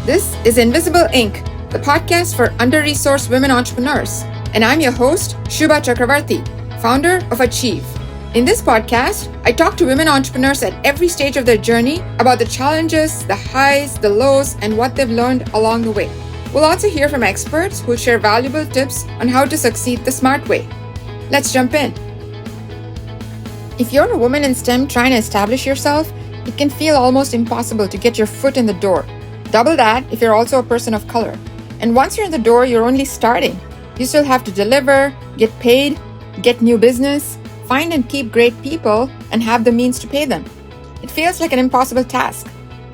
This is Invisible Inc., the podcast for under-resourced women entrepreneurs. And I'm your host, Shubha Chakravarti, founder of Achieve. In this podcast, I talk to women entrepreneurs at every stage of their journey about the challenges, the highs, the lows, and what they've learned along the way. We'll also hear from experts who'll share valuable tips on how to succeed the smart way. Let's jump in. If you're a woman in STEM trying to establish yourself, it can feel almost impossible to get your foot in the door. Double that if you're also a person of color. And once you're in the door, you're only starting. You still have to deliver, get paid, get new business, find and keep great people, and have the means to pay them. It feels like an impossible task.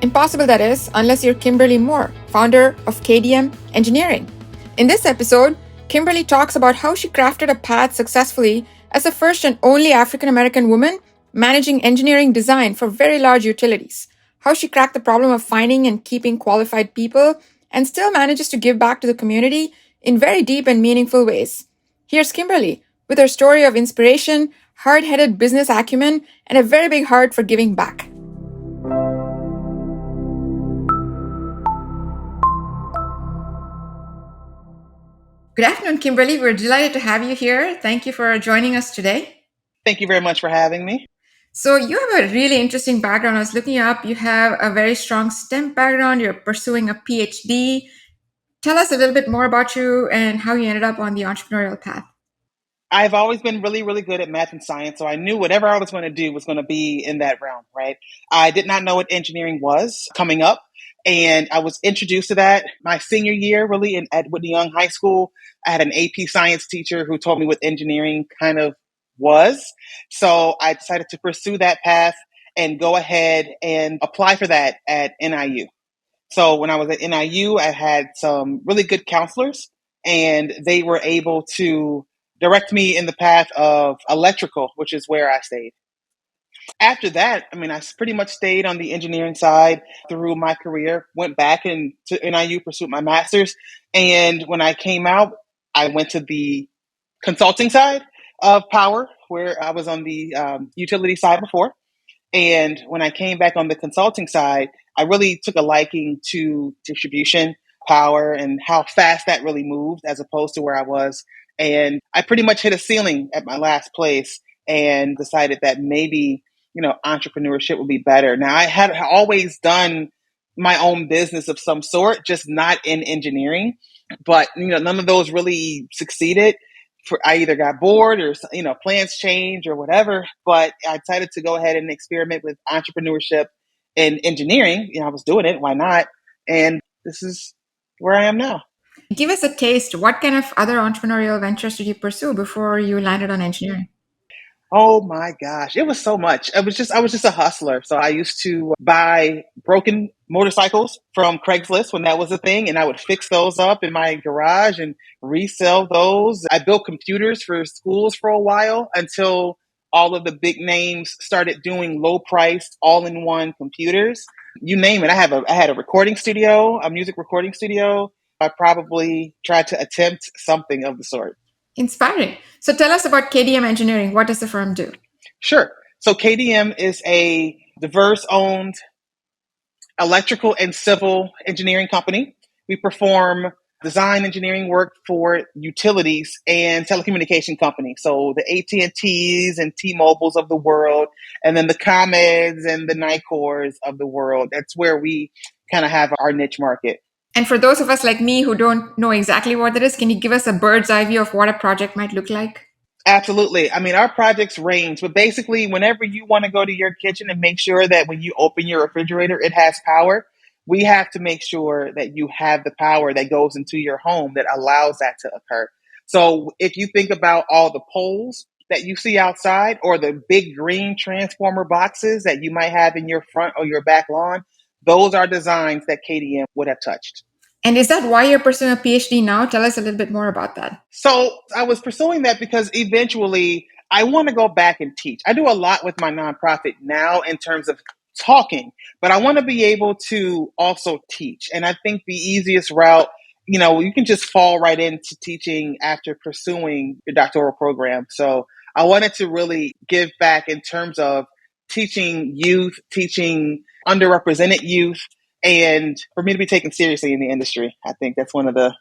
Impossible, that is, unless you're Kimberly Moore, founder of KDM Engineering. In this episode, Kimberly talks about how she crafted a path successfully as the first and only African-American woman managing engineering design for very large utilities. How she cracked the problem of finding and keeping qualified people and still manages to give back to the community in very deep and meaningful ways. Here's Kimberly with her story of inspiration, hard-headed business acumen, and a very big heart for giving back. Good afternoon, Kimberly. We're delighted to have you here. Thank you for joining us today. Thank you very much for having me. So you have a really interesting background. I was looking up. You have a very strong STEM background. You're pursuing a PhD. Tell us a little bit more about you and how you ended up on the entrepreneurial path. I've always been really, really good at math and science, so I knew whatever I was going to do was going to be in that realm, right? I did not know what engineering was coming up, and I was introduced to that my senior year, really, at Whitney Young High School. I had an AP science teacher who told me what engineering kind of was, so I decided to pursue that path and go ahead and apply for that at NIU. So when I was at NIU, I had some really good counselors, and they were able to direct me in the path of electrical, which is where I stayed. After that, I pretty much stayed on the engineering side through my career, went back to NIU, pursued my master's. And when I came out, I went to the consulting side of power, where I was on the utility side before. And when I came back on the consulting side, I really took a liking to distribution, power, and how fast that really moved as opposed to where I was. And I pretty much hit a ceiling at my last place and decided that maybe, entrepreneurship would be better. Now, I had always done my own business of some sort, just not in engineering. But, none of those really succeeded. I either got bored or, plans change or whatever, but I decided to go ahead and experiment with entrepreneurship in engineering. I was doing it. Why not? And this is where I am now. Give us a taste. What kind of other entrepreneurial ventures did you pursue before you landed on engineering? Oh my gosh. It was so much. I was just a hustler. So I used to buy broken motorcycles from Craigslist when that was a thing, and I would fix those up in my garage and resell those. I built computers for schools for a while until all of the big names started doing low priced all-in-one computers. You name it. I had a recording studio, a music recording studio. I probably tried to attempt something of the sort. Inspiring. So tell us about KDM Engineering. What does the firm do? Sure. So KDM is a diverse-owned electrical and civil engineering company. We perform design engineering work for utilities and telecommunication companies. So the AT&Ts and T-Mobiles of the world, and then the ComEds and the Nicors of the world. That's where we kind of have our niche market. And for those of us like me who don't know exactly what that is, can you give us a bird's eye view of what a project might look like? Absolutely. Our projects range, but basically whenever you want to go to your kitchen and make sure that when you open your refrigerator, it has power, we have to make sure that you have the power that goes into your home that allows that to occur. So if you think about all the poles that you see outside or the big green transformer boxes that you might have in your front or your back lawn, those are designs that KDM would have touched. And is that why you're pursuing a PhD now? Tell us a little bit more about that. So I was pursuing that because eventually I want to go back and teach. I do a lot with my nonprofit now in terms of talking, but I want to be able to also teach. And I think the easiest route, you can just fall right into teaching after pursuing your doctoral program. So I wanted to really give back in terms of teaching youth, teaching underrepresented youth, and for me to be taken seriously in the industry. I think that's one of the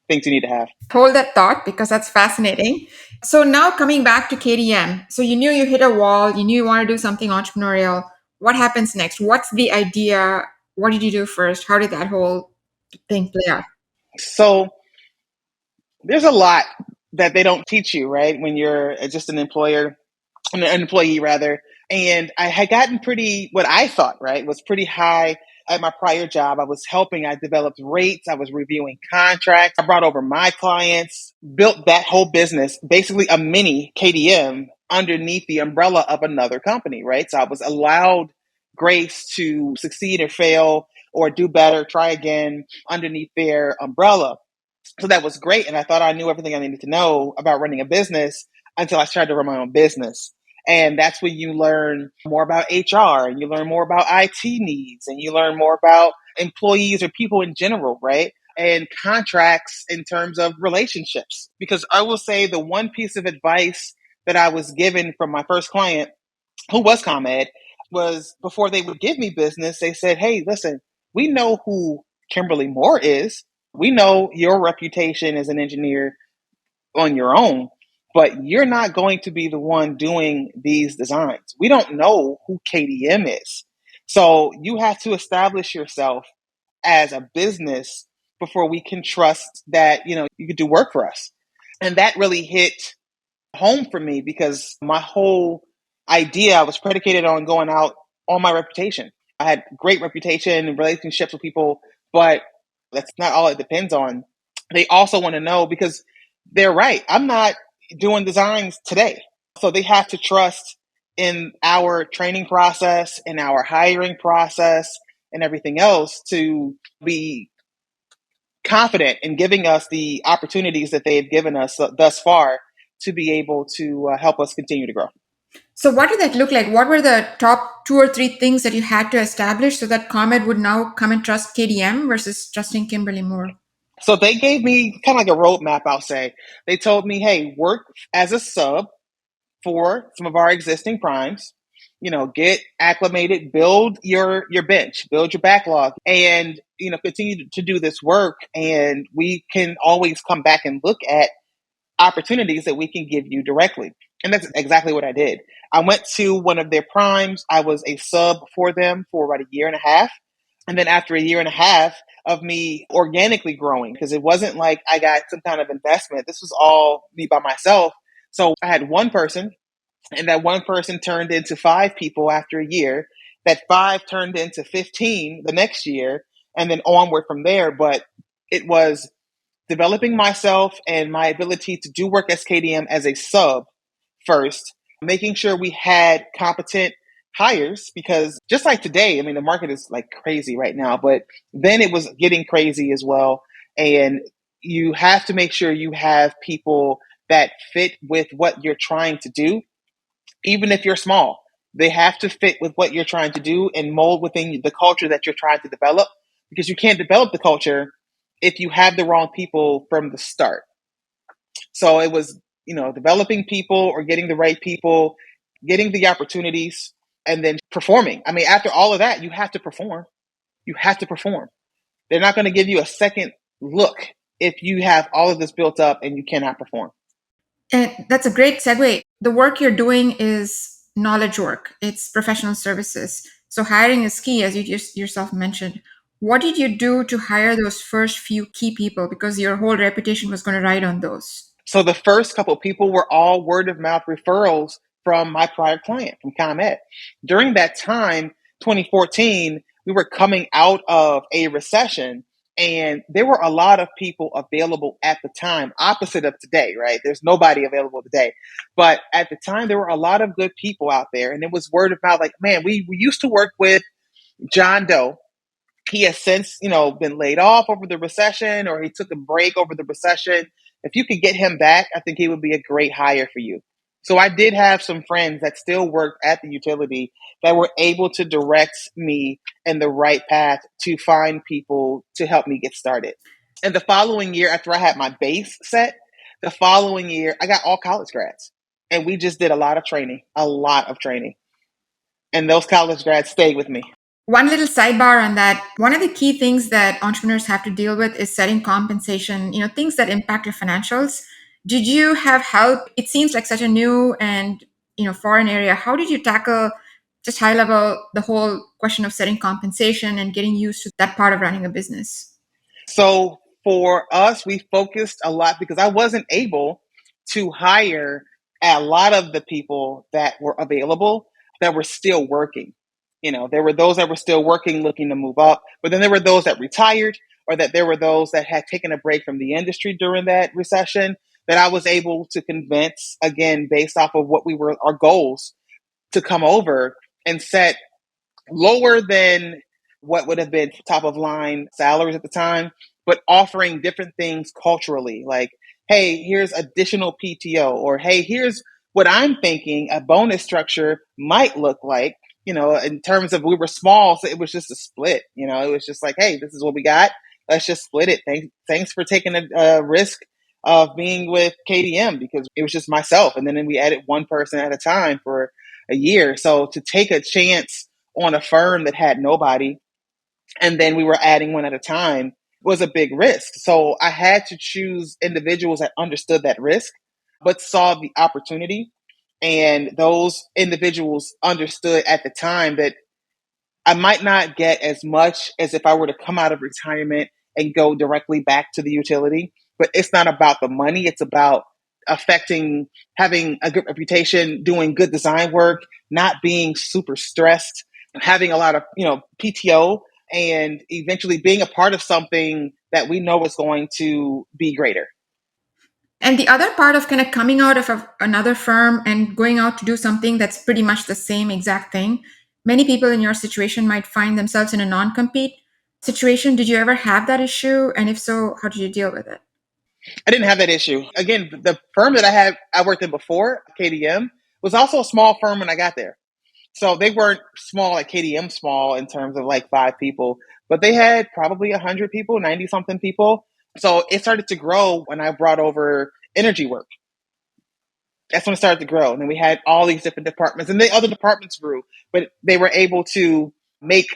things you need to have. Hold that thought because that's fascinating. So now coming back to KDM. So you knew you hit a wall, you knew you want to do something entrepreneurial. What happens next? What's the idea? What did you do first? How did that whole thing play out? So there's a lot that they don't teach you, right? When you're just an employee rather. And I had gotten what I thought, right, was pretty high at my prior job. I developed rates. I was reviewing contracts. I brought over my clients, built that whole business, basically a mini KDM underneath the umbrella of another company, right? So I was allowed grace to succeed or fail or do better, try again underneath their umbrella. So that was great. And I thought I knew everything I needed to know about running a business until I started to run my own business. And that's when you learn more about HR and you learn more about IT needs and you learn more about employees or people in general, right? And contracts in terms of relationships. Because I will say the one piece of advice that I was given from my first client, who was ComEd, was before they would give me business, they said, hey, listen, we know who Kimberly Moore is. We know your reputation as an engineer on your own, but you're not going to be the one doing these designs. We don't know who KDM is. So you have to establish yourself as a business before we can trust that, you could do work for us. And that really hit home for me because my whole idea was predicated on going out on my reputation. I had great reputation and relationships with people, but that's not all it depends on. They also want to know because they're right. I'm not doing designs today. So they have to trust in our training process, in our hiring process, and everything else to be confident in giving us the opportunities that they've given us thus far to be able to help us continue to grow. So what did that look like? What were the top 2 or 3 things that you had to establish so that ComEd would now come and trust KDM versus trusting Kimberly Moore? So they gave me kind of like a roadmap, I'll say. They told me, hey, work as a sub for some of our existing primes, get acclimated, build your bench, build your backlog, and, continue to do this work. And we can always come back and look at opportunities that we can give you directly. And that's exactly what I did. I went to one of their primes. I was a sub for them for about a year and a half. And then after a year and a half of me organically growing, because it wasn't like I got some kind of investment, this was all me by myself. So I had one person, and that one person turned into 5 people after a year. That 5 turned into 15 the next year, and then onward from there. But it was developing myself and my ability to do work as KDM as a sub first, making sure we had competent hires because just like today, I mean, the market is like crazy right now, but then it was getting crazy as well. And you have to make sure you have people that fit with what you're trying to do, even if you're small. They have to fit with what you're trying to do and mold within the culture that you're trying to develop because you can't develop the culture if you have the wrong people from the start. So it was, developing people or getting the right people, getting the opportunities, and then performing. I mean, after all of that, you have to perform. You have to perform. They're not going to give you a second look if you have all of this built up and you cannot perform. And that's a great segue. The work you're doing is knowledge work. It's professional services. So hiring is key, as you just yourself mentioned. What did you do to hire those first few key people? Because your whole reputation was going to ride on those. So the first couple of people were all word of mouth referrals from my prior client, from ComEd. During that time, 2014, we were coming out of a recession and there were a lot of people available at the time, opposite of today, right? There's nobody available today. But at the time, there were a lot of good people out there. And it was word of mouth like, man, we used to work with John Doe. He has since, been laid off over the recession or he took a break over the recession. If you could get him back, I think he would be a great hire for you. So I did have some friends that still worked at the utility that were able to direct me in the right path to find people to help me get started. And the following year, after I had my base set, the following year, I got all college grads. And we just did a lot of training. And those college grads stayed with me. One little sidebar on that. One of the key things that entrepreneurs have to deal with is setting compensation, things that impact your financials. Did you have help? It seems like such a new and, foreign area. How did you tackle just high level the whole question of setting compensation and getting used to that part of running a business? So for us, we focused a lot because I wasn't able to hire a lot of the people that were available that were still working. There were those that were still working, looking to move up, but then there were those that retired, or that there were those that had taken a break from the industry during that recession that I was able to convince, again, based off of what our goals, to come over and set lower than what would have been top of line salaries at the time, but offering different things culturally, like, hey, here's additional PTO, or hey, here's what I'm thinking a bonus structure might look like. In terms of, we were small, so it was just a split. It was just like, hey, this is what we got. Let's just split it. Thanks for taking a risk of being with KDM, because it was just myself. And then we added one person at a time for a year. So to take a chance on a firm that had nobody, and then we were adding one at a time, was a big risk. So I had to choose individuals that understood that risk, but saw the opportunity. And those individuals understood at the time that I might not get as much as if I were to come out of retirement and go directly back to the utility. But it's not about the money. It's about having a good reputation, doing good design work, not being super stressed, having a lot of, PTO, and eventually being a part of something that we know is going to be greater. And the other part of kind of coming out of another firm and going out to do something that's pretty much the same exact thing, many people in your situation might find themselves in a non-compete situation. Did you ever have that issue? And if so, how did you deal with it? I didn't have that issue. Again, the firm that I worked in before, KDM, was also a small firm when I got there. So they weren't small like KDM small in terms of like 5 people, but they had probably 100 people, 90 something people. So it started to grow when I brought over energy work. That's when it started to grow. And then we had all these different departments, and the other departments grew, but they were able to make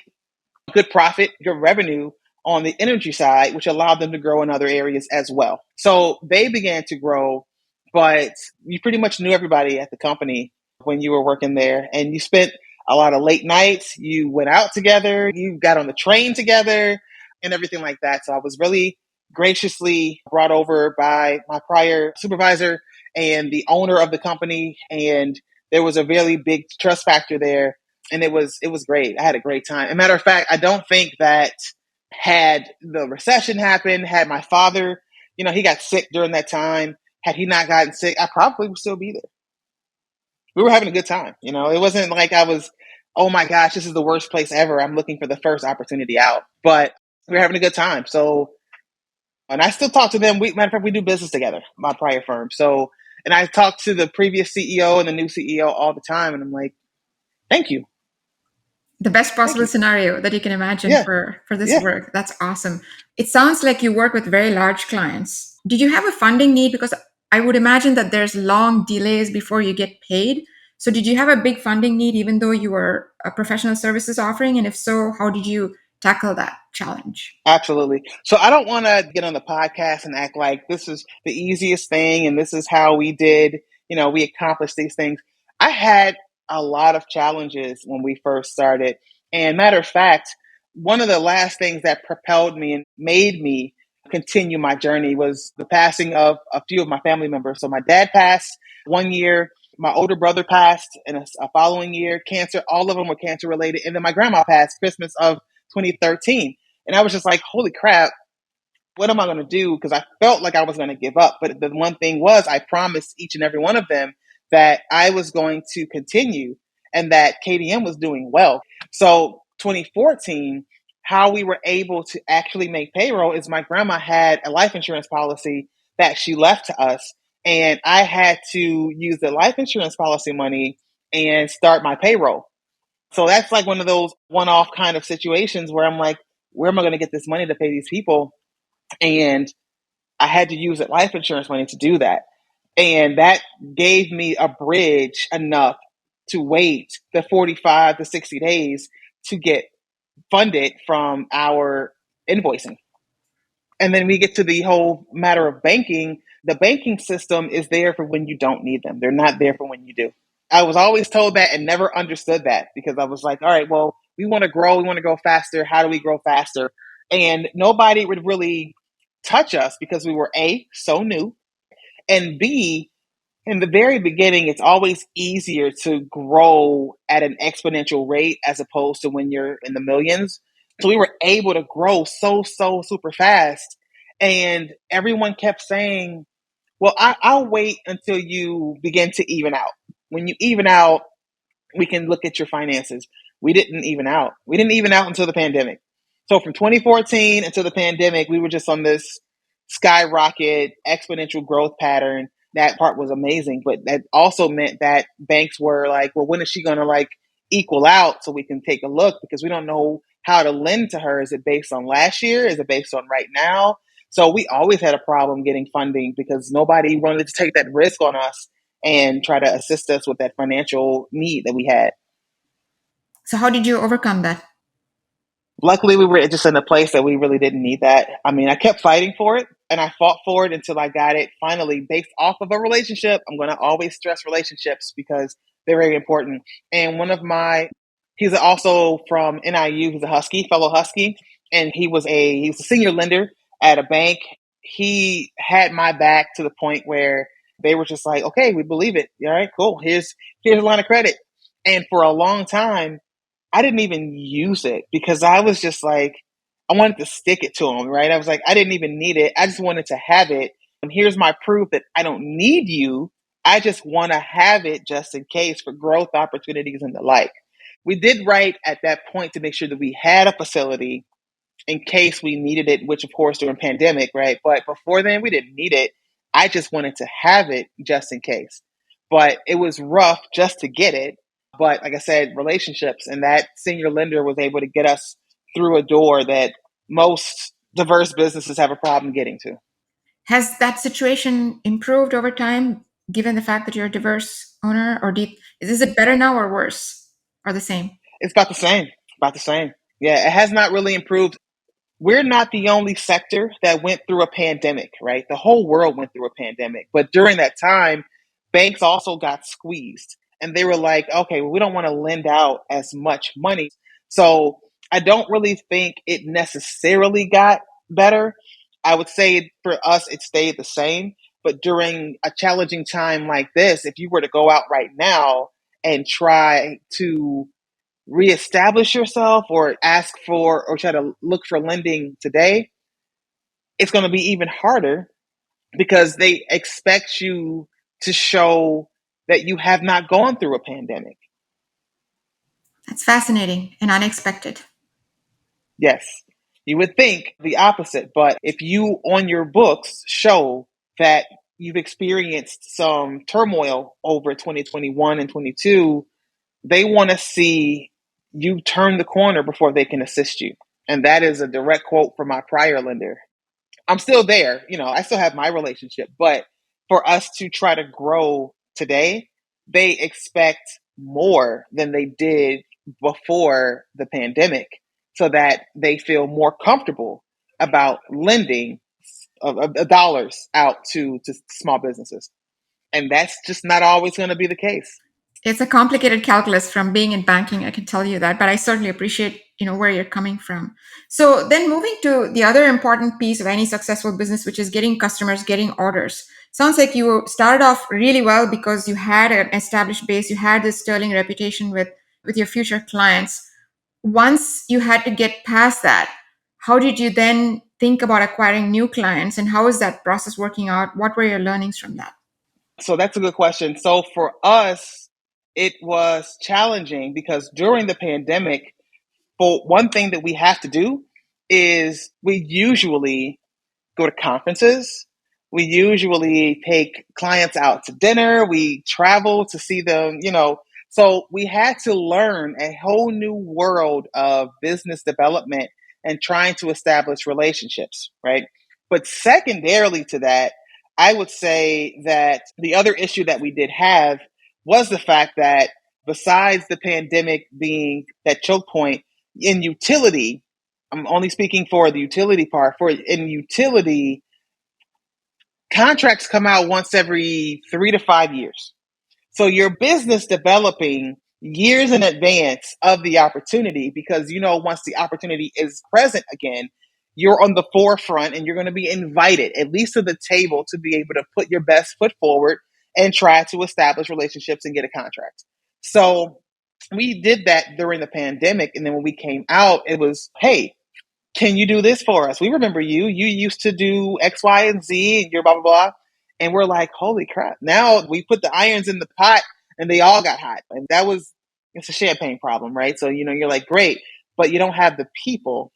good profit, good revenue on the energy side, which allowed them to grow in other areas as well. So they began to grow, but you pretty much knew everybody at the company when you were working there, and you spent a lot of late nights. You went out together, you got on the train together, and everything like that. So I was really graciously brought over by my prior supervisor and the owner of the company, and there was a really big trust factor there, and it was great. I had a great time. As a matter of fact, I don't think that had the recession happened, had my father, he got sick during that time, had he not gotten sick, I probably would still be there. We were having a good time. It wasn't like I was, oh my gosh, this is the worst place ever, I'm looking for the first opportunity out. But we were having a good time. So, and I still talk to them. Matter of fact, we do business together, my prior firm. So, and I talk to the previous CEO and the new CEO all the time, and I'm like, thank you. The best possible scenario that you can imagine for this work. That's awesome. It sounds like you work with very large clients. Did you have a funding need? Because I would imagine that there's long delays before you get paid. So did you have a big funding need even though you were a professional services offering? And if so, how did you tackle that challenge? Absolutely. So I don't want to get on the podcast and act like this is the easiest thing and this is how we did, we accomplished these things. I had a lot of challenges when we first started. And matter of fact, one of the last things that propelled me and made me continue my journey was the passing of a few of my family members. So my dad passed one year, my older brother passed in a following year, cancer, all of them were cancer related. And then my grandma passed Christmas of 2013. And I was just like, holy crap, what am I going to do? Because I felt like I was going to give up. But the one thing was, I promised each and every one of them that I was going to continue and that KDM was doing well. So 2014, how we were able to actually make payroll is my grandma had a life insurance policy that she left to us. And I had to use the life insurance policy money and start my payroll. So that's like one of those one-off kind of situations where I'm like, where am I going to get this money to pay these people? And I had to use that life insurance money to do that. And that gave me a bridge enough to wait the 45 to 60 days to get funded from our invoicing. And then we get to the whole matter of banking. The banking system is there for when you don't need them. They're not there for when you do. I was always told that and never understood that because I was like, all right, well, we want to grow. We want to go faster. How do we grow faster? And nobody would really touch us because we were A, so new, and B, in the very beginning, it's always easier to grow at an exponential rate as opposed to when you're in the millions. So we were able to grow so super fast. And everyone kept saying, well, I'll wait until you begin to even out. When you even out, we can look at your finances. We didn't even out. We didn't even out until the pandemic. So from 2014 until the pandemic, we were just on this skyrocket exponential growth pattern. That part was amazing, but that also meant that banks were like, well, when is she going to like equal out so we can take a look because we don't know how to lend to her. Is it based on last year? Is it based on right now? So we always had a problem getting funding because nobody wanted to take that risk on us and try to assist us with that financial need that we had. So how did you overcome that? Luckily, we were just in a place that we really didn't need that. I mean, I kept fighting for it and I fought for it until I got it finally based off of a relationship. I'm going to always stress relationships because they're very important. And he's also from NIU. He's a Husky, fellow Husky. And he's a senior lender at a bank. He had my back to the point where they were just like, okay, we believe it. All right, cool. Here's a line of credit. And for a long time, I didn't even use it because I was just like, I wanted to stick it to him, right? I was like, I didn't even need it. I just wanted to have it. And here's my proof that I don't need you. I just want to have it just in case for growth opportunities and the like. We did right at that point to make sure that we had a facility in case we needed it, which of course during pandemic, right? But before then we didn't need it. I just wanted to have it just in case. But it was rough just to get it. But like I said, relationships and that senior lender was able to get us through a door that most diverse businesses have a problem getting to. Has that situation improved over time, given the fact that you're a diverse owner, or is it better now or worse or the same? It's about the same. About the same. Yeah, it has not really improved. We're not the only sector that went through a pandemic, right? The whole world went through a pandemic. But during that time, banks also got squeezed. And they were like, okay, well, we don't want to lend out as much money. So I don't really think it necessarily got better. I would say for us, it stayed the same. But during a challenging time like this, if you were to go out right now and try to reestablish yourself or ask for or try to look for lending today, it's going to be even harder because they expect you to show that you have not gone through a pandemic. That's fascinating and unexpected. Yes, you would think the opposite, but if you on your books show that you've experienced some turmoil over 2021 and 22, they want to see you turn the corner before they can assist you. And that is a direct quote from my prior lender. I'm still there, I still have my relationship, but for us to try to grow today, they expect more than they did before the pandemic so that they feel more comfortable about lending dollars out to small businesses. And that's just not always going to be the case. It's a complicated calculus from being in banking, I can tell you that, but I certainly appreciate, where you're coming from. So then moving to the other important piece of any successful business, which is getting customers, getting orders. Sounds like you started off really well because you had an established base, you had this sterling reputation with your future clients. Once you had to get past that, how did you then think about acquiring new clients, and how is that process working out? What were your learnings from that? So that's a good question. So for us, it was challenging because during the pandemic, for one thing that we have to do is we usually go to conferences. We usually take clients out to dinner. We travel to see them, So we had to learn a whole new world of business development and trying to establish relationships, right? But secondarily to that, I would say that the other issue that we did have was the fact that besides the pandemic being that choke point, in utility, I'm only speaking for the utility part. In utility, contracts come out once every 3 to 5 years. So your business developing years in advance of the opportunity, because once the opportunity is present again, you're on the forefront and you're going to be invited at least to the table to be able to put your best foot forward and try to establish relationships and get a contract. So we did that during the pandemic. And then when we came out, it was, hey, can you do this for us? We remember you. You used to do X, Y, and Z, and you're blah, blah, blah. And we're like, holy crap. Now we put the irons in the pot and they all got hot. And it's a champagne problem, right? So, you're like, great, but you don't have the people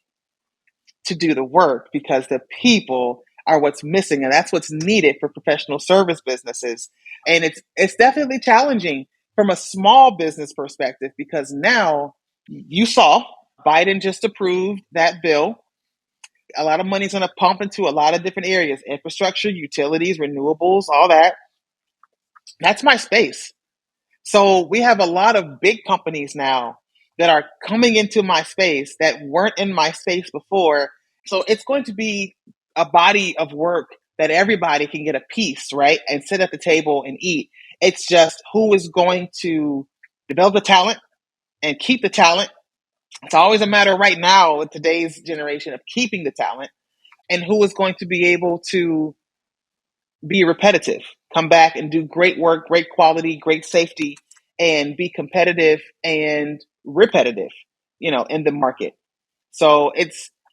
to do the work, because the people are what's missing. And that's what's needed for professional service businesses. And it's definitely challenging from a small business perspective, because now you saw Biden just approved that bill. A lot of money's going to pump into a lot of different areas: infrastructure, utilities, renewables, all that. That's my space. So we have a lot of big companies now that are coming into my space that weren't in my space before. So it's going to be a body of work that everybody can get a piece, right? And sit at the table and eat. It's just who is going to develop the talent and keep the talent. It's always a matter right now with today's generation of keeping the talent, and who is going to be able to be repetitive, come back and do great work, great quality, great safety, and be competitive and repetitive, in the market. So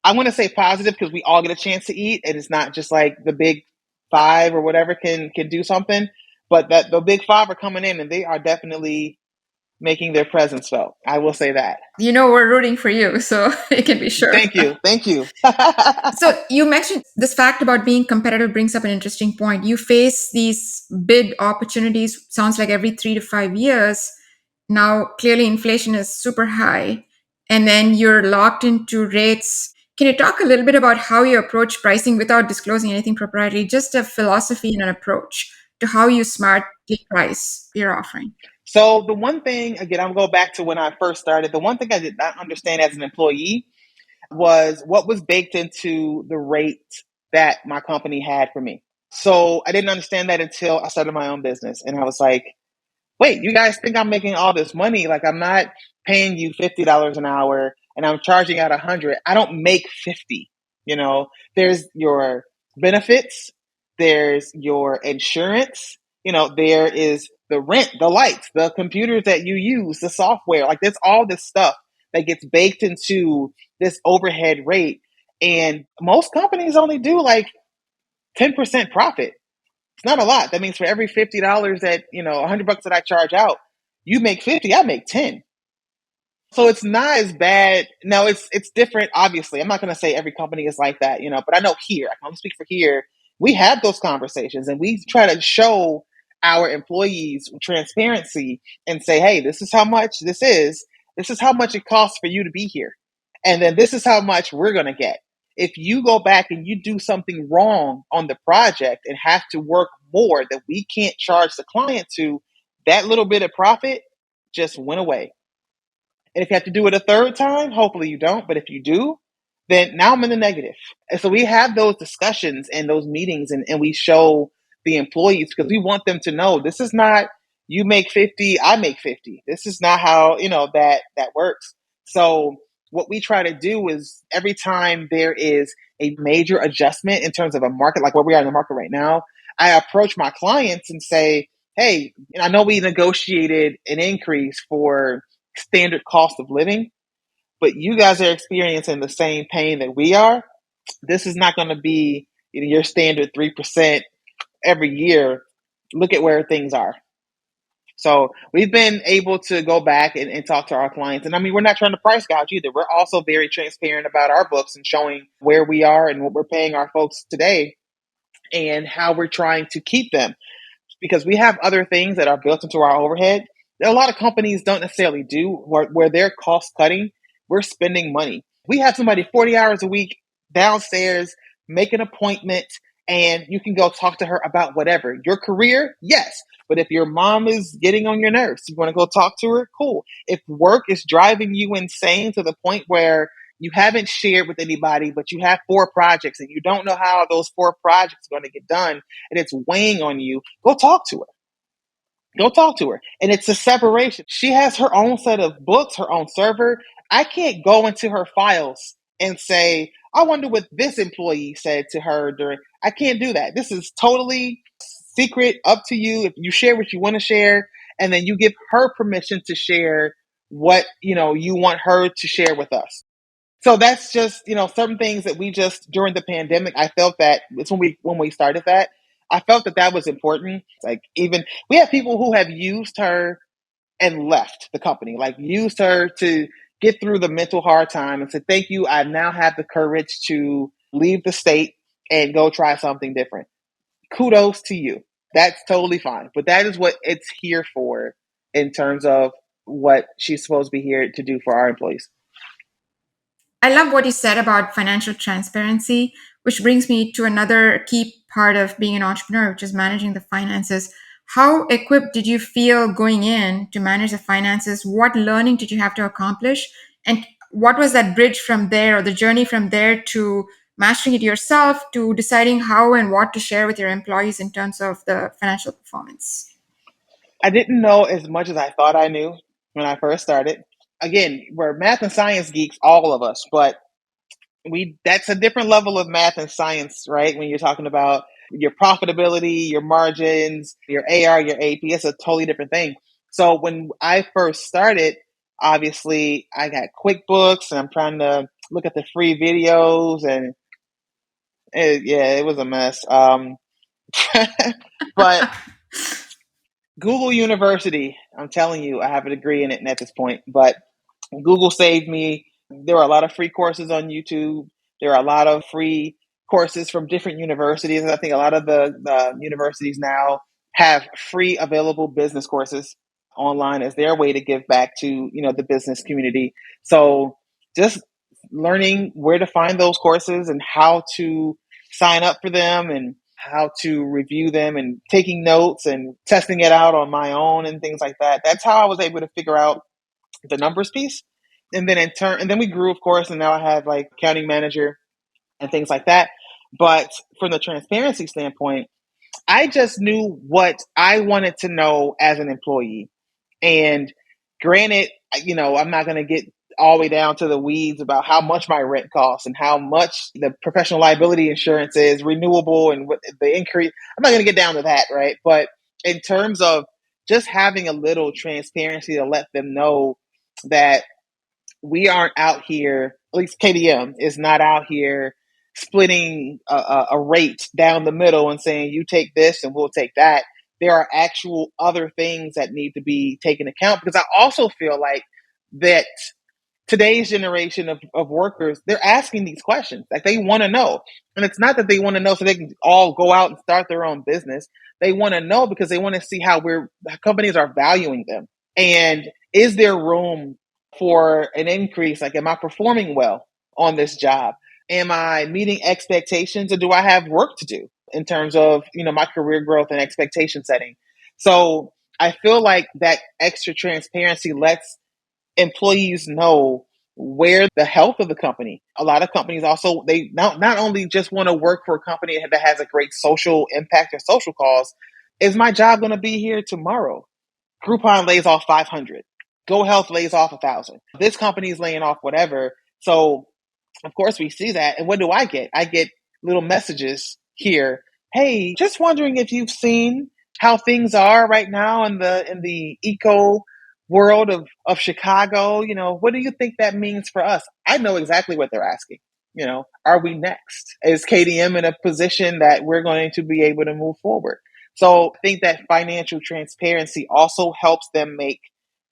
I want to say positive, because we all get a chance to eat, and it's not just like the big five or whatever can do something, but that the big five are coming in and they are definitely making their presence felt. I will say that. We're rooting for you, so you can be sure. Thank you. Thank you. So you mentioned this fact about being competitive brings up an interesting point. You face these bid opportunities, sounds like every 3 to 5 years. Now, clearly inflation is super high, and then you're locked into rates. Can you talk a little bit about how you approach pricing without disclosing anything proprietary, just a philosophy and an approach to how you smartly price your offering? So the one thing, again, I'll go back to when I first started. The one thing I did not understand as an employee was what was baked into the rate that my company had for me. So I didn't understand that until I started my own business. And I was like, wait, you guys think I'm making all this money? Like, I'm not paying you $50 an hour and I'm charging out 100. I don't make 50. There's your benefits, there's your insurance, there is the rent, the lights, the computers that you use, the software. Like, there's all this stuff that gets baked into this overhead rate. And most companies only do like 10% profit. It's not a lot. That means for every $50 that, $100 that I charge out, you make 50, I make 10. So it's not as bad. Now it's different, obviously. I'm not going to say every company is like that, but I know here, I can only speak for here. We have those conversations and we try to show our employees transparency and say, hey, this is how much this is. This is how much it costs for you to be here. And then this is how much we're going to get. If you go back and you do something wrong on the project and have to work more that we can't charge the client to, that little bit of profit just went away. And if you have to do it a third time, hopefully you don't. But if you do, then now I'm in the negative. And so we have those discussions and those meetings and we show the employees, because we want them to know this is not you make 50, I make 50. This is not how, that works. So what we try to do is every time there is a major adjustment in terms of a market, like where we are in the market right now, I approach my clients and say, hey, I know we negotiated an increase for standard cost of living, but you guys are experiencing the same pain that we are. This is not going to be your standard 3% every year. Look at where things are. So we've been able to go back and talk to our clients. And I mean, we're not trying to price gouge either. We're also very transparent about our books and showing where we are and what we're paying our folks today and how we're trying to keep them. Because we have other things that are built into our overhead that a lot of companies don't necessarily do, where they're cost cutting, we're spending money. We have somebody 40 hours a week downstairs, make an appointment, and you can go talk to her about whatever. Your career, yes. But if your mom is getting on your nerves, you want to go talk to her, cool. If work is driving you insane to the point where you haven't shared with anybody, but you have 4 projects and you don't know how those 4 projects are going to get done and it's weighing on you, go talk to her. Go talk to her. And it's a separation. She has her own set of books, her own server. I can't go into her files and say, I wonder what this employee said to her during. I can't do that. This is totally secret, up to you. If you share what you want to share, and then you give her permission to share what you want her to share with us. So that's just, certain things that we just during the pandemic, I felt that it's when we started that, I felt that was important. Like even we have people who have used her and left the company, like used her to get through the mental hard time and said, thank you. I now have the courage to leave the state and go try something different. Kudos to you. That's totally fine. But that is what it's here for in terms of what she's supposed to be here to do for our employees. I love what you said about financial transparency, which brings me to another key part of being an entrepreneur, which is managing the finances. How equipped did you feel going in to manage the finances? What learning did you have to accomplish? And what was that bridge from there, or the journey from there to mastering it yourself, to deciding how and what to share with your employees in terms of the financial performance? I didn't know as much as I thought I knew when I first started. Again, we're math and science geeks, all of us, but that's a different level of math and science, right? When you're talking about your profitability, your margins, your AR, your AP, it's a totally different thing. So when I first started, obviously I got QuickBooks and I'm trying to look at the free videos and it was a mess. But Google University, I'm telling you, I have a degree in it at this point, but Google saved me. There are a lot of free courses on YouTube. There are a lot of free courses from different universities. I think a lot of the universities now have free available business courses online as their way to give back to, the business community. So just learning where to find those courses and how to sign up for them and how to review them and taking notes and testing it out on my own and things like that. That's how I was able to figure out the numbers piece. And then and then we grew, of course, and now I have like accounting manager and things like that. But from the transparency standpoint, I just knew what I wanted to know as an employee. And granted, I'm not going to get all the way down to the weeds about how much my rent costs and how much the professional liability insurance is renewable and what the increase. I'm not going to get down to that, right? But in terms of just having a little transparency to let them know that we aren't out here, at least KDM is not out here splitting a rate down the middle and saying, you take this and we'll take that. There are actual other things that need to be taken account, because I also feel like that today's generation of workers, they're asking these questions. Like they want to know. And it's not that they want to know so they can all go out and start their own business. They want to know because they want to see how companies are valuing them. And is there room for an increase? Like, am I performing well on this job? Am I meeting expectations, or do I have work to do in terms of, my career growth and expectation setting? So I feel like that extra transparency lets employees know where the health of the company. A lot of companies also, they not only just want to work for a company that has a great social impact or social cause. Is my job going to be here tomorrow? Groupon lays off 500. Go Health lays off 1,000. This company is laying off whatever. So of course we see that. And what do I get? I get little messages here. Hey, just wondering if you've seen how things are right now in the eco world of Chicago. What do you think that means for us? I know exactly what they're asking. Are we next? Is KDM in a position that we're going to be able to move forward? So I think that financial transparency also helps them make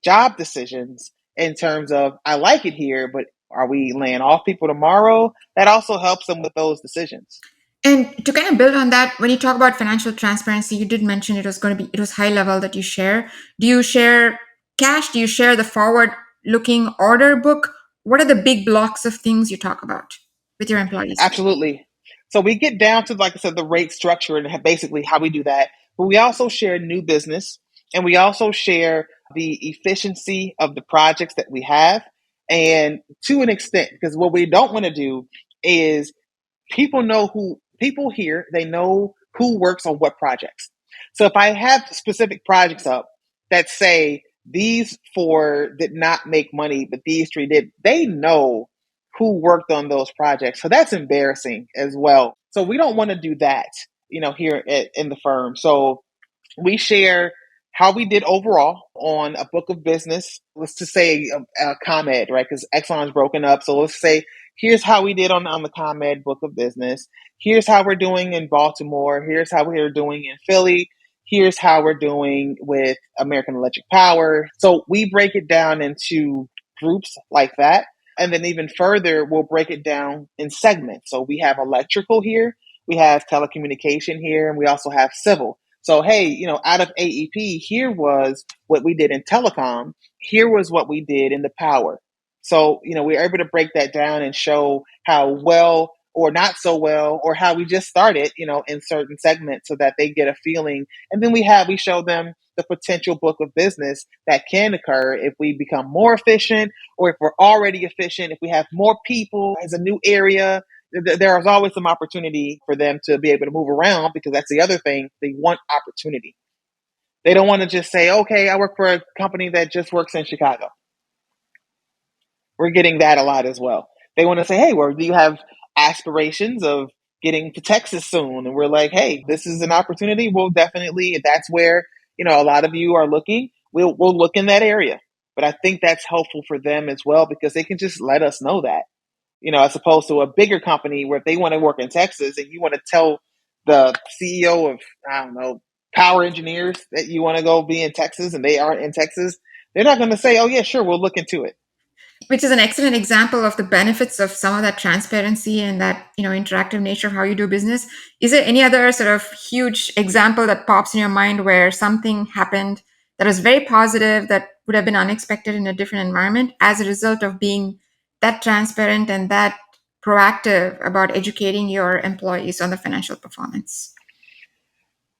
job decisions in terms of, I like it here, but are we laying off people tomorrow? That also helps them with those decisions. And to kind of build on that, when you talk about financial transparency, you did mention it was high level that you share. Do you share cash? Do you share the forward looking order book? What are the big blocks of things you talk about with your employees? Absolutely. So we get down to, like I said, the rate structure and basically how we do that. But we also share new business, and we also share the efficiency of the projects that we have. And to an extent, because what we don't want to do is people here, they know who works on what projects. So if I have specific projects up that say these four did not make money, but these three did, they know who worked on those projects. So that's embarrassing as well. So we don't want to do that, here in the firm. So we share how we did overall on a book of business. Let's just say ComEd, right? Because Exxon's broken up. So let's say, here's how we did on the ComEd book of business. Here's how we're doing in Baltimore. Here's how we're doing in Philly. Here's how we're doing with American Electric Power. So we break it down into groups like that. And then even further, we'll break it down in segments. So we have electrical here, we have telecommunication here, and we also have civil. So, hey, out of AEP, here was what we did in telecom. Here was what we did in the power. So, we're able to break that down and show how well or not so well, or how we just started, in certain segments so that they get a feeling. And then we show them the potential book of business that can occur if we become more efficient, or if we're already efficient, if we have more people as a new area. There is always some opportunity for them to be able to move around, because that's the other thing. They want opportunity. They don't want to just say, okay, I work for a company that just works in Chicago. We're getting that a lot as well. They want to say, hey, well, do you have aspirations of getting to Texas soon? And we're like, hey, this is an opportunity. We'll definitely, if that's where, a lot of you are looking, we'll look in that area. But I think that's helpful for them as well, because they can just let us know that. As opposed to a bigger company where if they want to work in Texas and you want to tell the CEO of, I don't know, power engineers that you want to go be in Texas and they aren't in Texas, they're not going to say, oh, yeah, sure, we'll look into it. Which is an excellent example of the benefits of some of that transparency and that interactive nature of how you do business. Is there any other sort of huge example that pops in your mind where something happened that was very positive, that would have been unexpected in a different environment as a result of being that transparent and that proactive about educating your employees on the financial performance?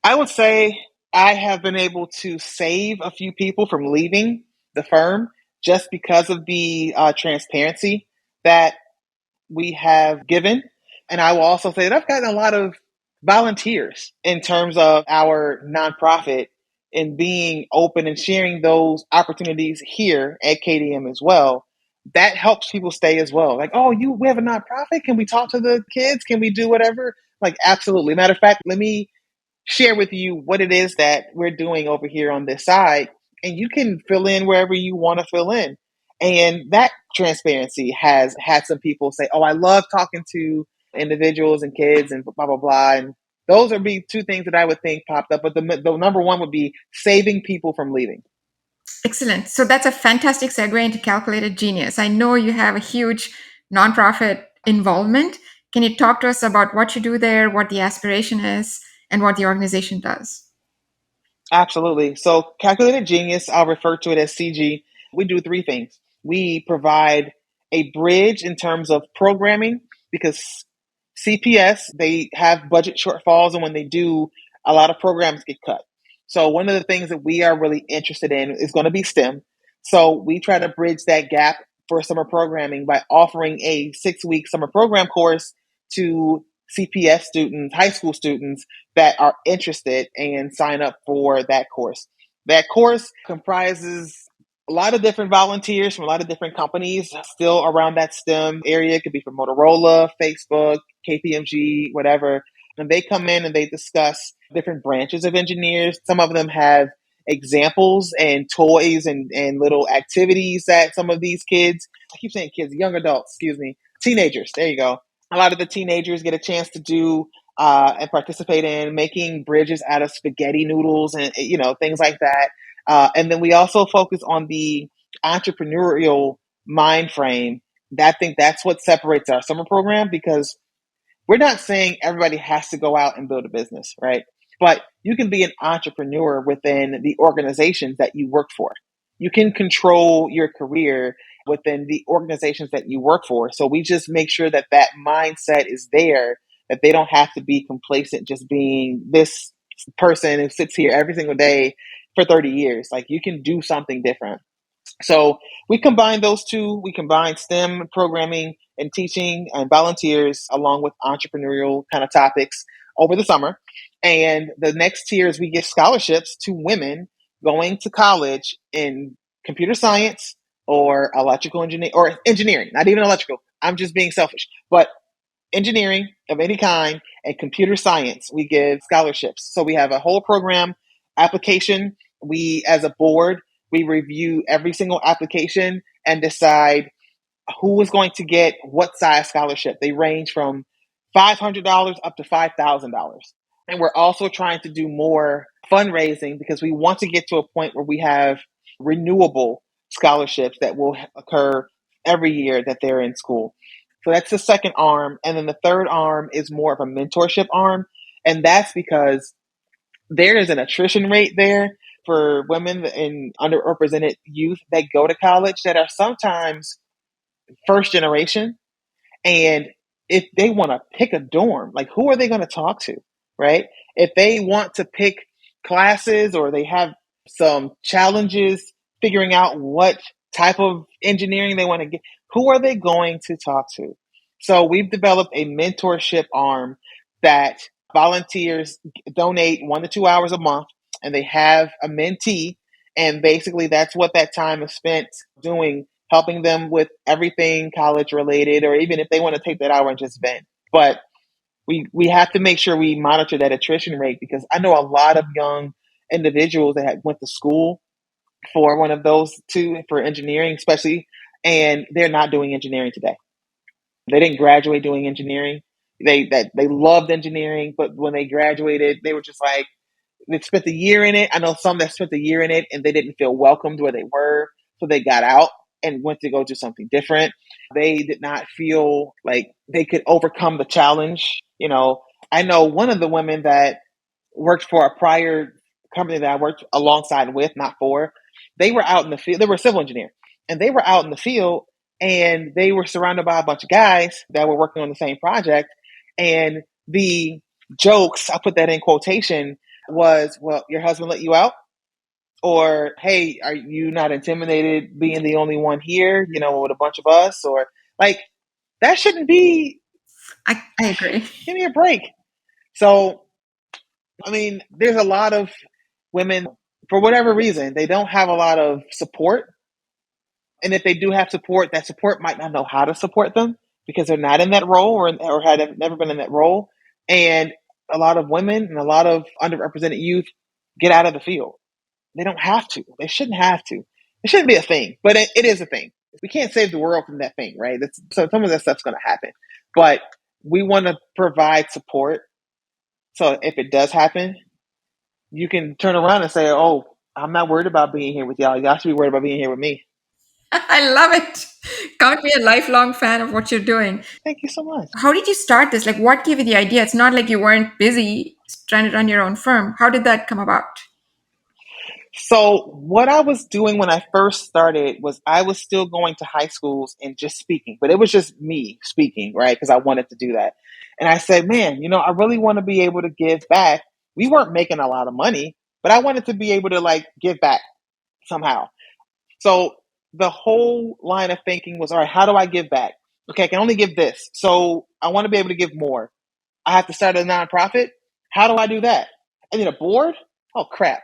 I would say I have been able to save a few people from leaving the firm just because of the transparency that we have given. And I will also say that I've gotten a lot of volunteers in terms of our nonprofit and being open and sharing those opportunities here at KDM as well. That helps people stay as well. Like, oh, we have a nonprofit. Can we talk to the kids? Can we do whatever? Like, absolutely. Matter of fact, let me share with you what it is that we're doing over here on this side, and you can fill in wherever you want to fill in. And that transparency has had some people say, oh, I love talking to individuals and kids and blah, blah, blah. And those would be two things that I would think popped up. But the number one would be saving people from leaving. Excellent. So that's a fantastic segue into Calculated Genius. I know you have a huge nonprofit involvement. Can you talk to us about what you do there, what the aspiration is, and what the organization does? Absolutely. So Calculated Genius, I'll refer to it as CG. We do three things. We provide a bridge in terms of programming, because CPS, they have budget shortfalls, and when they do, a lot of programs get cut. So one of the things that we are really interested in is going to be STEM. So we try to bridge that gap for summer programming by offering a 6-week summer program course to CPS students, high school students that are interested and sign up for that course. That course comprises a lot of different volunteers from a lot of different companies still around that STEM area. It could be from Motorola, Facebook, KPMG, whatever. And they come in and they discuss different branches of engineers. Some of them have examples and toys and little activities that some of these kids, I keep saying kids, young adults, excuse me, teenagers, there you go. A lot of the teenagers get a chance to do and participate in making bridges out of spaghetti noodles and things like that. And then we also focus on the entrepreneurial mind frame. I think that's what separates our summer program, because we're not saying everybody has to go out and build a business, right? But you can be an entrepreneur within the organizations that you work for. You can control your career within the organizations that you work for. So we just make sure that that mindset is there that they don't have to be complacent just being this person who sits here every single day for 30 years. Like, you can do something different. So we combine those two. We combine STEM programming and teaching and volunteers along with entrepreneurial kind of topics over the summer. And the next tier is we give scholarships to women going to college in computer science or electrical engineering or engineering, not even electrical. I'm just being selfish, but engineering of any kind and computer science, we give scholarships. So we have a whole program application. We, as a board, we review every single application and decide who is going to get what size scholarship. They range from $500 up to $5,000. And we're also trying to do more fundraising because we want to get to a point where we have renewable scholarships that will occur every year that they're in school. So that's the second arm. And then the third arm is more of a mentorship arm. And that's because there is an attrition rate there for women and underrepresented youth that go to college that are sometimes first generation. And if they want to pick a dorm, like, who are they going to talk to, right? If they want to pick classes or they have some challenges figuring out what type of engineering they want to get, who are they going to talk to? So we've developed a mentorship arm that volunteers donate 1 to 2 hours a month, and they have a mentee. And basically, that's what that time is spent doing, helping them with everything college related, or even if they want to take that hour and just vent. But we have to make sure we monitor that attrition rate, because I know a lot of young individuals that went to school for one of those two, for engineering especially, and they're not doing engineering today. They didn't graduate doing engineering. They loved engineering, but when they graduated, they were just like, they spent a year in it. I know some that spent a year in it and they didn't feel welcomed where they were, so they got out and went to go do something different. They did not feel like they could overcome the challenge. I know one of the women that worked for a prior company that I worked alongside with, not for. They were out in the field. They were a civil engineer, and they were out in the field, and they were surrounded by a bunch of guys that were working on the same project. And the jokes, I put that in quotation, was, "Well, your husband let you out?" Or, "Hey, are you not intimidated being the only one here, with a bunch of us?" Or, like, that shouldn't be. I agree. Give me a break. So, I mean, there's a lot of women, for whatever reason, they don't have a lot of support. And if they do have support, that support might not know how to support them because they're not in that role, or had never been in that role. And a lot of women and a lot of underrepresented youth get out of the field. They don't have to. They shouldn't have to. It shouldn't be a thing, but it is a thing. We can't save the world from that thing, right? So some of that stuff's going to happen. But we want to provide support. So if it does happen, you can turn around and say, "Oh, I'm not worried about being here with y'all. Y'all should be worried about being here with me." I love it. Count me a lifelong fan of what you're doing. Thank you so much. How did you start this? Like, what gave you the idea? It's not like you weren't busy trying to run your own firm. How did that come about? So what I was doing when I first started was I was still going to high schools and just speaking, but it was just me speaking, right? Because I wanted to do that. And I said, man, I really want to be able to give back. We weren't making a lot of money, but I wanted to be able to, like, give back somehow. So the whole line of thinking was, all right, how do I give back? Okay, I can only give this. So I want to be able to give more. I have to start a nonprofit. How do I do that? I need a board? Oh, crap.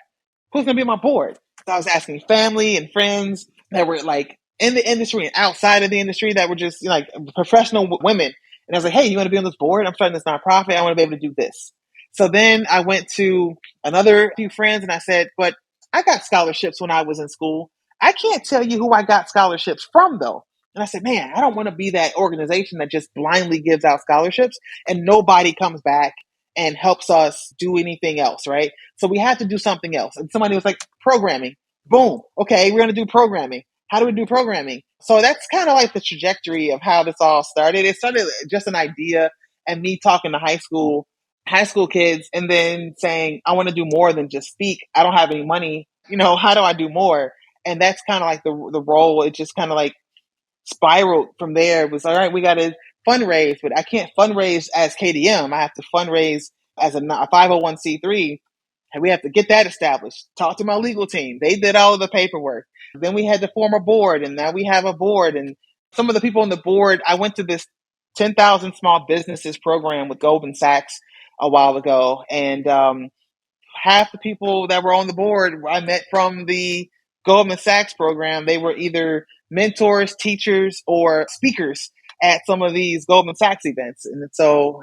Who's going to be on my board? So I was asking family and friends that were, like, in the industry and outside of the industry that were just, like, professional women. And I was like, hey, you want to be on this board? I'm starting this nonprofit. I want to be able to do this. So then I went to another few friends and I said, but I got scholarships when I was in school. I can't tell you who I got scholarships from, though. And I said, man, I don't want to be that organization that just blindly gives out scholarships and nobody comes back and helps us do anything else, right? So we had to do something else. And somebody was like, programming. Boom. Okay, we're going to do programming. How do we do programming? So that's kind of like the trajectory of how this all started. It started just an idea and me talking to high school kids and then saying, I want to do more than just speak. I don't have any money. How do I do more? And that's kind of like the role. It just kind of like spiraled from there. It was all right. We got to fundraise, but I can't fundraise as KDM. I have to fundraise as a 501c3, and we have to get that established. Talk to my legal team. They did all of the paperwork. Then we had to form a board, and now we have a board. And some of the people on the board, I went to this 10,000 small businesses program with Goldman Sachs a while ago, and half the people that were on the board I met from the Goldman Sachs program. They were either mentors, teachers, or speakers at some of these Goldman Sachs events. And so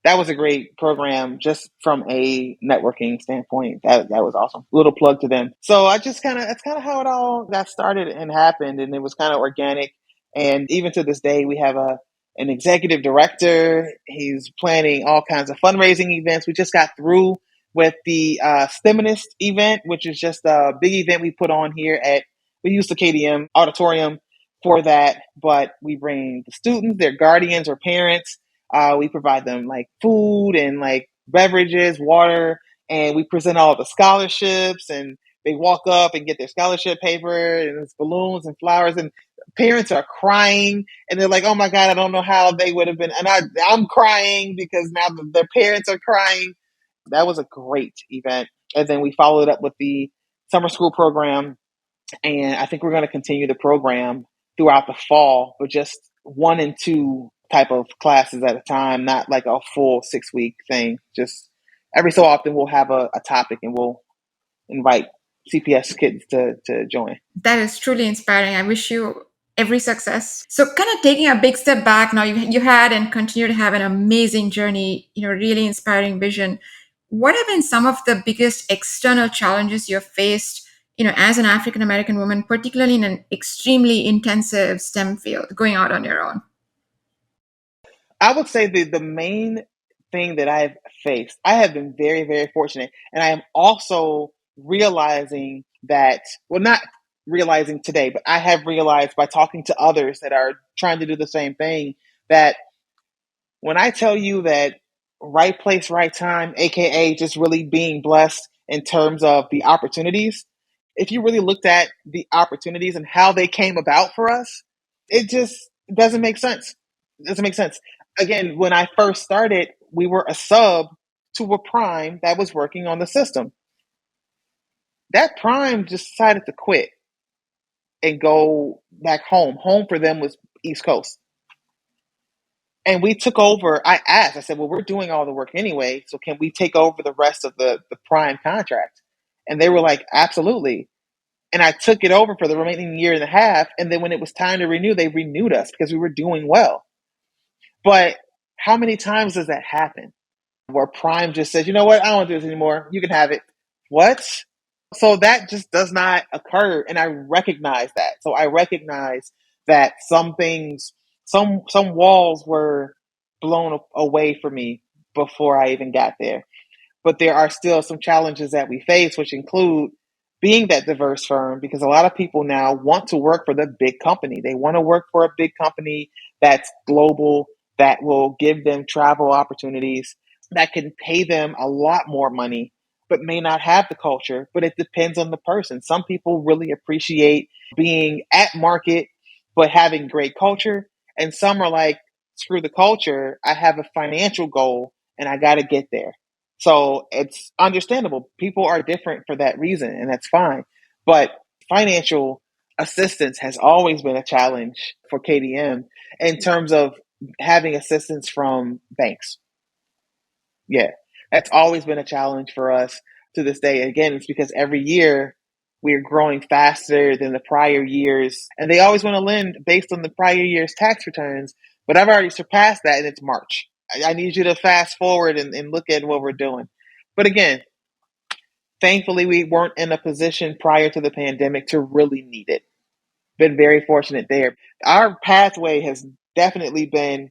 that was a great program just from a networking standpoint. That was awesome. Little plug to them. So that's kind of how it all got started and happened. And it was kind of organic. And even to this day, we have an executive director. He's planning all kinds of fundraising events. We just got through with the STEMinist event, which is just a big event we put on here we use the KDM auditorium for that, but we bring the students, their guardians or parents. We provide them like food and like beverages, water, and we present all the scholarships, and they walk up and get their scholarship paper, and it's balloons and flowers, and parents are crying, and they're like, oh my God, I don't know how they would have been. And I'm crying because now their parents are crying. That was a great event. And then we followed up with the summer school program. And I think we're going to continue the program throughout the fall, but just 1 and 2 type of classes at a time, not like a full 6-week thing. Just every so often we'll have a topic and we'll invite CPS kids to join. That is truly inspiring. I wish you every success. So kind of taking a big step back now, you had and continue to have an amazing journey, really inspiring vision. What have been some of the biggest external challenges you've faced, as an African American woman, particularly in an extremely intensive STEM field, going out on your own? I would say the main thing that I've faced, I have been very, very fortunate. And I am also realizing that, well, not realizing today, but I have realized by talking to others that are trying to do the same thing, that when I tell you that right place, right time, AKA just really being blessed in terms of the opportunities, if you really looked at the opportunities and how they came about for us, it just doesn't make sense. It doesn't make sense. Again, when I first started, we were a sub to a prime that was working on the system. That prime just decided to quit and go back home. Home for them was East Coast. And we took over. I said, well, we're doing all the work anyway, so can we take over the rest of the prime contract? And they were like, absolutely. And I took it over for the remaining year and a half. And then when it was time to renew, they renewed us because we were doing well. But how many times does that happen? Where Prime just says, you know what, I don't want to do this anymore. You can have it. What? So that just does not occur. And I recognize that. So I recognize that some things, some walls were blown away for me before I even got there. But there are still some challenges that we face, which include being that diverse firm, because a lot of people now want to work for the big company. They want to work for a big company that's global, that will give them travel opportunities, that can pay them a lot more money, but may not have the culture. But it depends on the person. Some people really appreciate being at market, but having great culture. And some are like, screw the culture. I have a financial goal and I got to get there. So it's understandable. People are different for that reason, and that's fine. But financial assistance has always been a challenge for KDM in terms of having assistance from banks. Yeah, that's always been a challenge for us to this day. Again, it's because every year we're growing faster than the prior years, and they always want to lend based on the prior year's tax returns. But I've already surpassed that, and it's March. I need you to fast forward and look at what we're doing. But again, thankfully, we weren't in a position prior to the pandemic to really need it. Been very fortunate there. Our pathway has definitely been,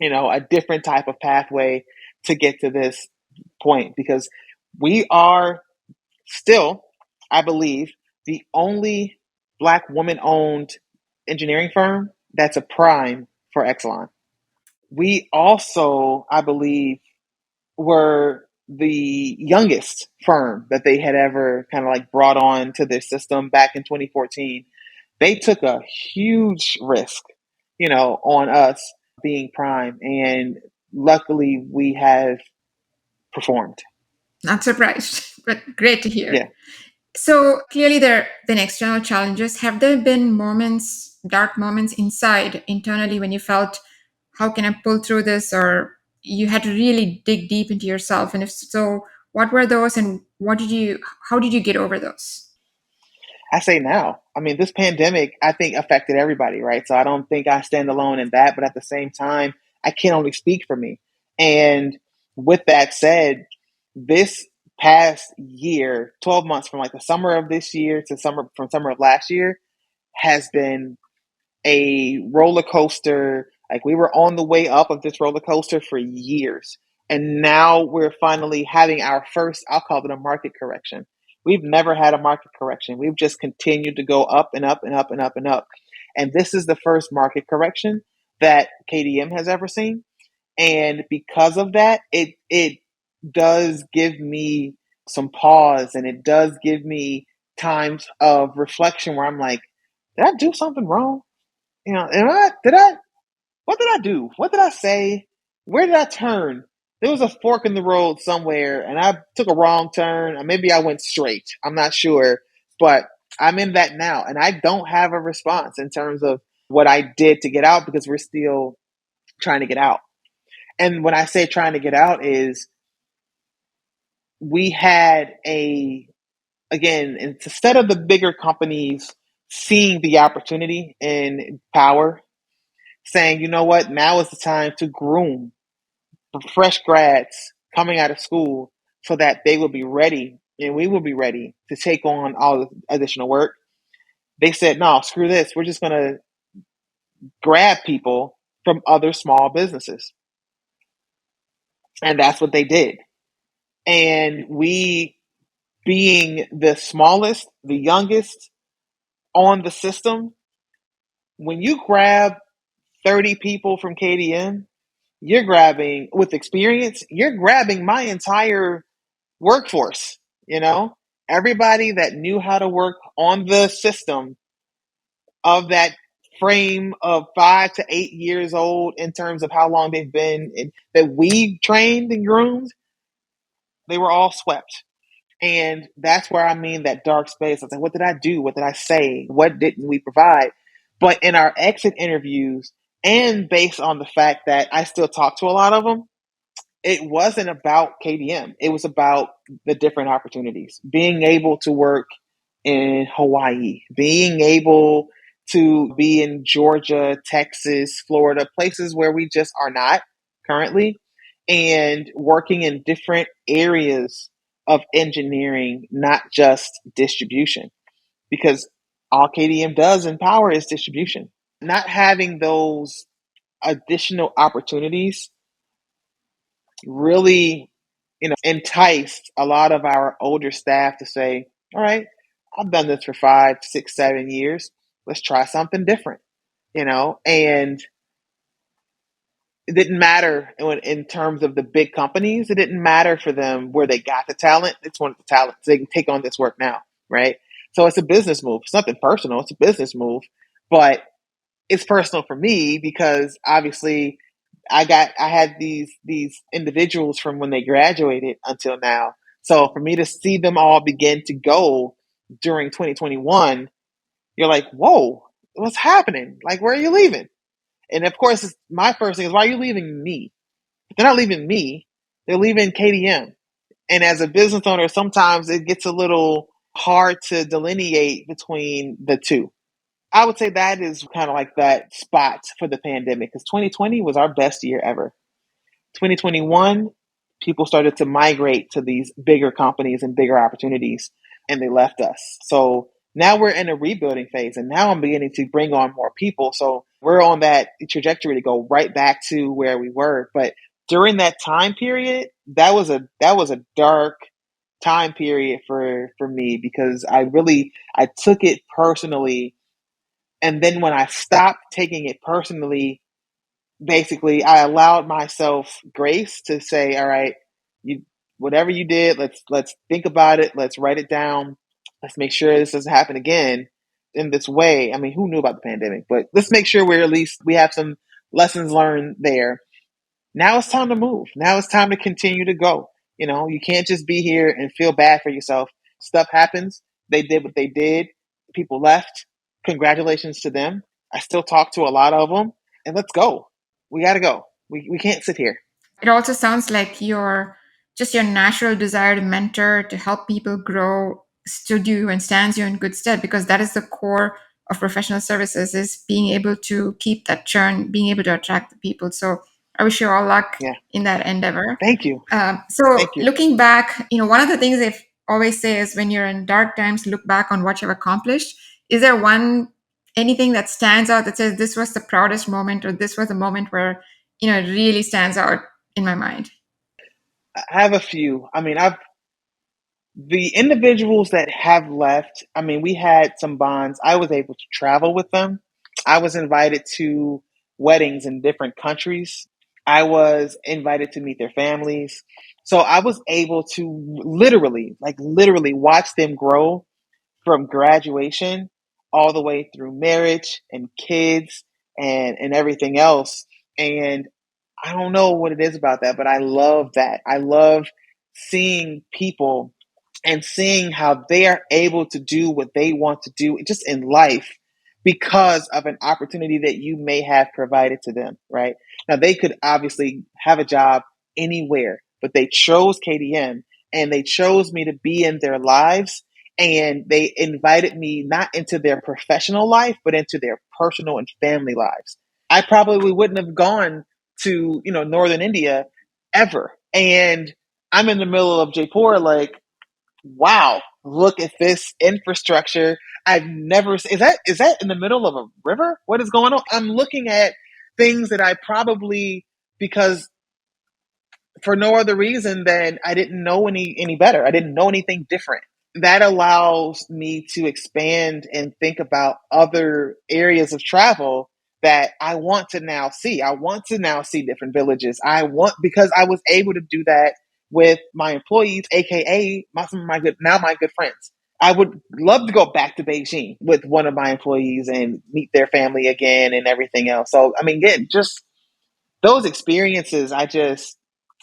a different type of pathway to get to this point, because we are still, I believe, the only Black woman-owned engineering firm that's a prime for Exelon. We also, I believe, were the youngest firm that they had ever kind of like brought on to their system back in 2014. They took a huge risk, on us being prime. And luckily, we have performed. Not surprised, but great to hear. Yeah. So clearly there have been external challenges. Have there been moments, dark moments inside, internally, when you felt, how can I pull through this? Or you had to really dig deep into yourself? And if so, what were those and how did you get over those? I say now. I mean, this pandemic, I think, affected everybody, right? So I don't think I stand alone in that. But at the same time, I can only speak for me. And with that said, this past year, 12 months from like the summer of this year to summer of last year, has been a roller coaster. Like, we were on the way up of this roller coaster for years. And now we're finally having our first, I'll call it a market correction. We've never had a market correction. We've just continued to go up and up and up and up and up. And this is the first market correction that KDM has ever seen. And because of that, it does give me some pause, and it does give me times of reflection where I'm like, did I do something wrong? What did I do? What did I say? Where did I turn? There was a fork in the road somewhere, and I took a wrong turn, or maybe I went straight. I'm not sure, but I'm in that now, and I don't have a response in terms of what I did to get out, because we're still trying to get out. And when I say trying to get out, is we had again, instead of the bigger companies seeing the opportunity in power, saying, you know what, now is the time to groom fresh grads coming out of school so that they will be ready and we will be ready to take on all the additional work. They said, no, screw this. We're just going to grab people from other small businesses. And that's what they did. And we, being the smallest, the youngest on the system, when you grab 30 people from KDM, you're grabbing, with experience, you're grabbing my entire workforce, everybody that knew how to work on the system of that frame of 5 to 8 years old in terms of how long they've been, that we trained and groomed, they were all swept. And that's where I mean that dark space. I was like, what did I do? What did I say? What didn't we provide? But in our exit interviews, and based on the fact that I still talk to a lot of them, it wasn't about KDM. It was about the different opportunities. Being able to work in Hawaii, being able to be in Georgia, Texas, Florida, places where we just are not currently, and working in different areas of engineering, not just distribution, because all KDM does in power is distribution. Not having those additional opportunities really, enticed a lot of our older staff to say, all right, I've done this for 5, 6, 7 years. Let's try something different, and it didn't matter in terms of the big companies. It didn't matter for them where they got the talent. It's one of the talent. So they can take on this work now, right? So it's a business move. It's nothing personal. It's a business move, but it's personal for me because obviously I had these individuals from when they graduated until now. So for me to see them all begin to go during 2021, you're like, whoa, what's happening? Like, where are you leaving? And of course, my first thing is, why are you leaving me? They're not leaving me. They're leaving KDM. And as a business owner, sometimes it gets a little hard to delineate between the two. I would say that is kind of like that spot for the pandemic, because 2020 was our best year ever. 2021, people started to migrate to these bigger companies and bigger opportunities, and they left us. So now we're in a rebuilding phase, and now I'm beginning to bring on more people. So we're on that trajectory to go right back to where we were. But during that time period, that was a dark time period for me, because I took it personally. And then when I stopped taking it personally, basically I allowed myself grace to say, all right, whatever you did, let's think about it, let's write it down, let's make sure this doesn't happen again in this way. I mean, who knew about the pandemic? But let's make sure we have some lessons learned there. Now it's time to move. Now it's time to continue to go. You can't just be here and feel bad for yourself. Stuff happens. They did what they did. People left. Congratulations to them. I still talk to a lot of them. And let's go. We got to go. We can't sit here. It also sounds like your natural desire to mentor, to help people grow, stood you and stands you in good stead, because that is the core of professional services, is being able to keep that churn, being able to attract the people. So I wish you all luck Yeah. in that endeavor. Thank you. So Thank you. looking back, one of the things they always say is, when you're in dark times, look back on what you've accomplished. Is there anything that stands out that says this was the proudest moment, or this was the moment where, it really stands out in my mind? I have a few. The individuals that have left, we had some bonds. I was able to travel with them. I was invited to weddings in different countries. I was invited to meet their families. So I was able to literally, watch them grow from graduation all the way through marriage and kids and everything else. And I don't know what it is about that, but I love that. I love seeing people and seeing how they are able to do what they want to do just in life because of an opportunity that you may have provided to them, right? Now, they could obviously have a job anywhere, but they chose KDM and they chose me to be in their lives. And they invited me not into their professional life, but into their personal and family lives. I probably wouldn't have gone to, northern India ever. And I'm in the middle of Jaipur, like, wow, look at this infrastructure. I've never is that in the middle of a river? What is going on? I'm looking at things that I probably, because for no other reason than I didn't know any better. I didn't know anything different. That allows me to expand and think about other areas of travel that I want to now see. I want to now see different villages. Because I was able to do that with my employees, aka some of my good friends. I would love to go back to Beijing with one of my employees and meet their family again and everything else. So, again, just those experiences, I just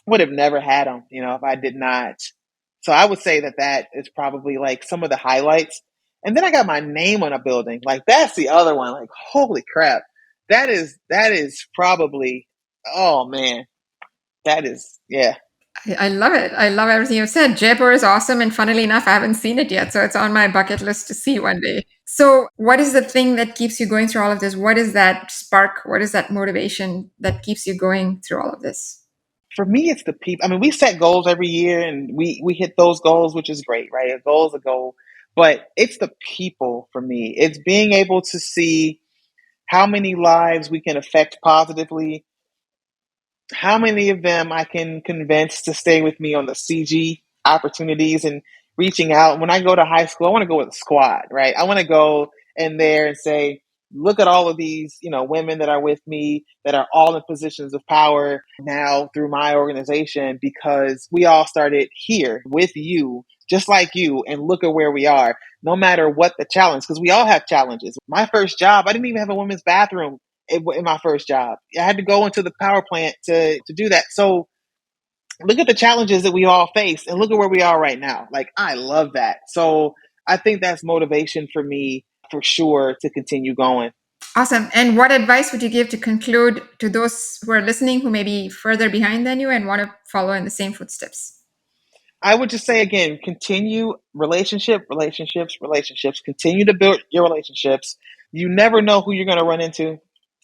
would have never had them, if I did not. So I would say that is probably like some of the highlights. And then I got my name on a building. Like, that's the other one. Like, holy crap. That is probably, oh man, yeah. I love it. I love everything you've said. Jaipur is awesome. And funnily enough, I haven't seen it yet. So it's on my bucket list to see one day. So, what is the thing that keeps you going through all of this? What is that spark? What is that motivation that keeps you going through all of this? For me, it's the people. We set goals every year and we hit those goals, which is great, right? A goal is a goal. But it's the people for me. It's being able to see how many lives we can affect positively, how many of them I can convince to stay with me on the CG opportunities and reaching out. When I go to high school, I want to go with a squad, right? I want to go in there and say, look at all of these, women that are with me that are all in positions of power now through my organization, because we all started here with you, just like you, and look at where we are, no matter what the challenge, because we all have challenges. My first job, I didn't even have a women's bathroom in my first job. I had to go into the power plant to do that. So look at the challenges that we all face and look at where we are right now. Like, I love that. So I think that's motivation for me for sure to continue going. Awesome. And what advice would you give to conclude to those who are listening who may be further behind than you and want to follow in the same footsteps? I would just say again, continue relationships, continue to build your relationships. You never know who you're going to run into.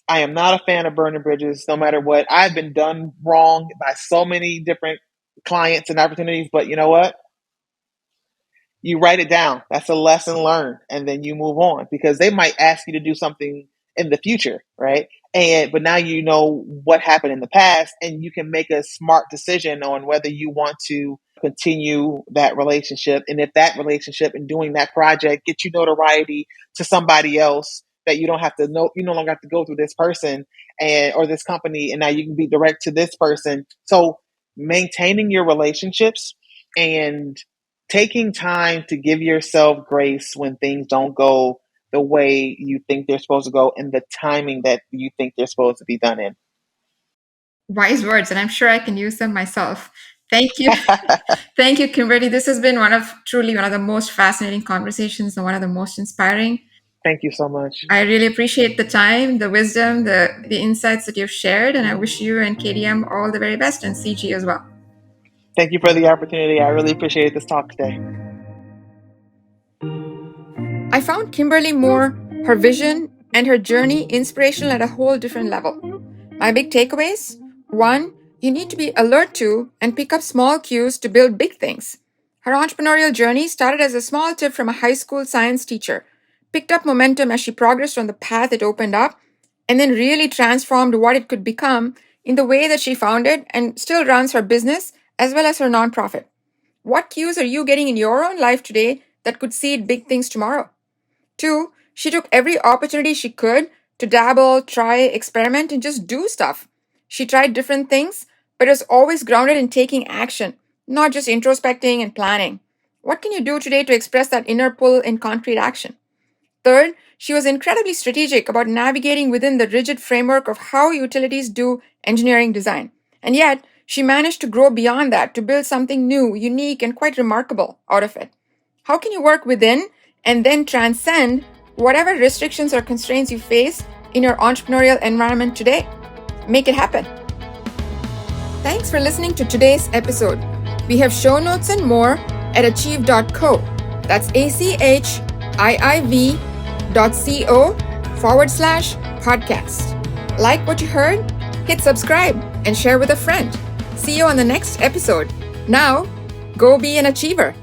I am not a fan of burning bridges, no matter what. I've been done wrong by so many different clients and opportunities, but you know what? You write it down. That's a lesson learned. And then you move on, because they might ask you to do something in the future, right? But now you know what happened in the past and you can make a smart decision on whether you want to continue that relationship. And if that relationship and doing that project gets you notoriety to somebody else, that you don't have to know, you no longer have to go through this person or this company, and now you can be direct to this person. So maintaining your relationships and taking time to give yourself grace when things don't go the way you think they're supposed to go and the timing that you think they're supposed to be done in. Wise words, and I'm sure I can use them myself. Thank you. Thank you, Kimberly. This has been truly one of the most fascinating conversations and one of the most inspiring. Thank you so much. I really appreciate the time, the wisdom, the insights that you've shared, and I wish you and KDM all the very best, and CG as well. Thank you for the opportunity. I really appreciate this talk today. I found Kimberly Moore, her vision, and her journey inspirational at a whole different level. My big takeaways? 1. You need to be alert to and pick up small cues to build big things. Her entrepreneurial journey started as a small tip from a high school science teacher, picked up momentum as she progressed on the path it opened up, and then really transformed what it could become in the way that she founded and still runs her business as well as her nonprofit. What cues are you getting in your own life today that could seed big things tomorrow? 2, she took every opportunity she could to dabble, try, experiment, and just do stuff. She tried different things, but was always grounded in taking action, not just introspecting and planning. What can you do today to express that inner pull in concrete action? 3rd, she was incredibly strategic about navigating within the rigid framework of how utilities do engineering design. And yet, she managed to grow beyond that to build something new, unique, and quite remarkable out of it. How can you work within and then transcend whatever restrictions or constraints you face in your entrepreneurial environment today? Make it happen. Thanks for listening to today's episode. We have show notes and more at achieve.co. That's ACHIIV.co/podcast. Like what you heard? Hit subscribe and share with a friend. See you on the next episode. Now, go be an achiever.